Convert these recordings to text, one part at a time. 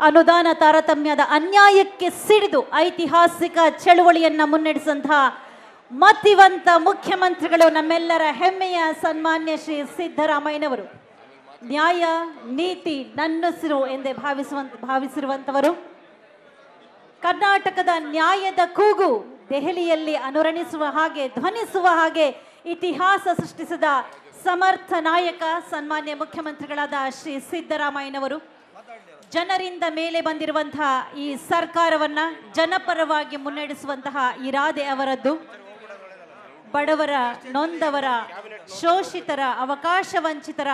ಅನುದಾನ ತಾರತಮ್ಯದ ಅನ್ಯಾಯಕ್ಕೆ ಸಿಡಿದು ಐತಿಹಾಸಿಕ ಚಳುವಳಿಯನ್ನು ಮುನ್ನಡೆಸಿದಂತಹ ಮತಿವಂತ ಮುಖ್ಯಮಂತ್ರಿಗಳು, ನಮ್ಮೆಲ್ಲರ ಹೆಮ್ಮೆಯ ಸನ್ಮಾನ್ಯ ಶ್ರೀ ಸಿದ್ದರಾಮಯ್ಯನವರು. ನ್ಯಾಯ ನೀತಿ ನನ್ನುಸಿರು ಎಂದೇ ಭಾವಿಸಿರುವಂಥವರು. ಕರ್ನಾಟಕದ ನ್ಯಾಯದ ಕೂಗು ದೆಹಲಿಯಲ್ಲಿ ಅನುರಣಿಸುವ ಹಾಗೆ, ಧ್ವನಿಸುವ ಹಾಗೆ ಇತಿಹಾಸ ಸೃಷ್ಟಿಸಿದ ಸಮರ್ಥ ನಾಯಕ ಸನ್ಮಾನ್ಯ ಮುಖ್ಯಮಂತ್ರಿಗಳಾದ ಶ್ರೀ ಸಿದ್ದರಾಮಯ್ಯನವರು. ಜನರಿಂದ ಮೇಲೆ ಬಂದಿರುವಂತಹ ಈ ಸರ್ಕಾರವನ್ನ ಜನಪರವಾಗಿ ಮುನ್ನಡೆಸುವಂತಹ ಇರಾದೆ ಅವರದ್ದು. ಬಡವರ, ನೊಂದವರ, ಶೋಷಿತರ, ಅವಕಾಶ ವಂಚಿತರ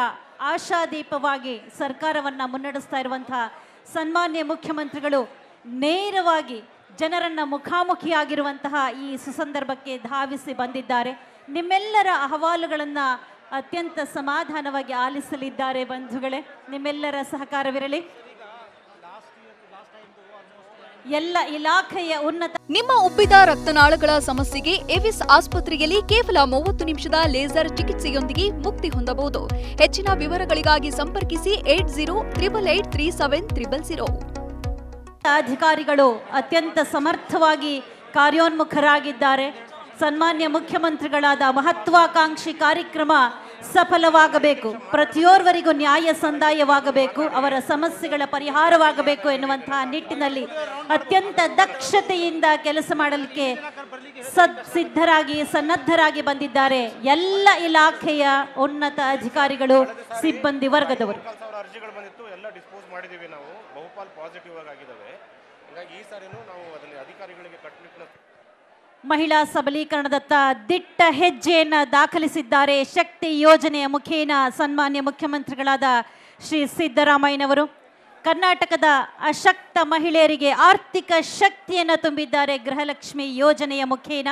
ಆಶಾದೀಪವಾಗಿ ಸರ್ಕಾರವನ್ನ ಮುನ್ನಡೆಸ್ತಾ ಇರುವಂತಹ ಸನ್ಮಾನ್ಯ ಮುಖ್ಯಮಂತ್ರಿಗಳು ನೇರವಾಗಿ ಜನರನ್ನ ಮುಖಾಮುಖಿಯಾಗಿರುವಂತಹ ಈ ಸುಸಂದರ್ಭಕ್ಕೆ ಧಾವಿಸಿ ಬಂದಿದ್ದಾರೆ. ನಿಮ್ಮೆಲ್ಲರ ಅಹವಾಲುಗಳನ್ನ ಅತ್ಯಂತ ಸಮಾಧಾನವಾಗಿ ಆಲಿಸಲಿದ್ದಾರೆ. ಬಂಧುಗಳೇ, ನಿಮ್ಮೆಲ್ಲರ ಸಹಕಾರವಿರಲಿ. ಎಲ್ಲ ಇಲಾಖೆಯ ಉನ್ನತ. ನಿಮ್ಮ ಉಬ್ಬಿದ ರಕ್ತನಾಳಗಳ ಸಮಸ್ಯೆಗೆ ಎವಿಸ್ ಆಸ್ಪತ್ರೆಯಲ್ಲಿ ಕೇವಲ 30 ನಿಮಿಷದ ಲೇಸರ್ ಚಿಕಿತ್ಸೆಯೊಂದಿಗೆ ಮುಕ್ತಿ ಹೊಂದಬಹುದು. ಹೆಚ್ಚಿನ ವಿವರಗಳಿಗಾಗಿ ಸಂಪರ್ಕಿಸಿ 8088837300. ಅಧಿಕಾರಿಗಳು ಅತ್ಯಂತ ಸಮರ್ಥವಾಗಿ ಕಾರ್ಯೋನ್ಮುಖರಾಗಿದ್ದಾರೆ. ಸನ್ಮಾನ್ಯ ಮುಖ್ಯಮಂತ್ರಿಗಳಾದ ಮಹತ್ವಾಕಾಂಕ್ಷಿ ಕಾರ್ಯಕ್ರಮ ಸಫಲವಾಗಬೇಕು, ಪ್ರತಿಯೋರ್ವರಿಗೂ ನ್ಯಾಯ ಸಂದಾಯವಾಗಬೇಕು, ಅವರ ಸಮಸ್ಯೆಗಳ ಪರಿಹಾರವಾಗಬೇಕು ಎನ್ನುವಂತಹ ನಿಟ್ಟಿನಲ್ಲಿ ಅತ್ಯಂತ ದಕ್ಷತೆಯಿಂದ ಕೆಲಸ ಮಾಡಲಿಕ್ಕೆ ಸಿದ್ಧರಾಗಿ ಸನ್ನದ್ಧರಾಗಿ ಬಂದಿದ್ದಾರೆ ಎಲ್ಲ ಇಲಾಖೆಯ ಉನ್ನತ ಅಧಿಕಾರಿಗಳು, ಸಿಬ್ಬಂದಿ ವರ್ಗದವರು. ಮಹಿಳಾ ಸಬಲೀಕರಣದತ್ತ ದಿಟ್ಟ ಹೆಜ್ಜೆಯನ್ನು ದಾಖಲಿಸಿದ್ದಾರೆ ಶಕ್ತಿ ಯೋಜನೆಯ ಮುಖೇನ ಸನ್ಮಾನ್ಯ ಮುಖ್ಯಮಂತ್ರಿಗಳಾದ ಶ್ರೀ ಸಿದ್ದರಾಮಯ್ಯನವರು. ಕರ್ನಾಟಕದ ಅಶಕ್ತ ಮಹಿಳೆಯರಿಗೆ ಆರ್ಥಿಕ ಶಕ್ತಿಯನ್ನು ತುಂಬಿದ್ದಾರೆ ಗೃಹಲಕ್ಷ್ಮಿ ಯೋಜನೆಯ ಮುಖೇನ.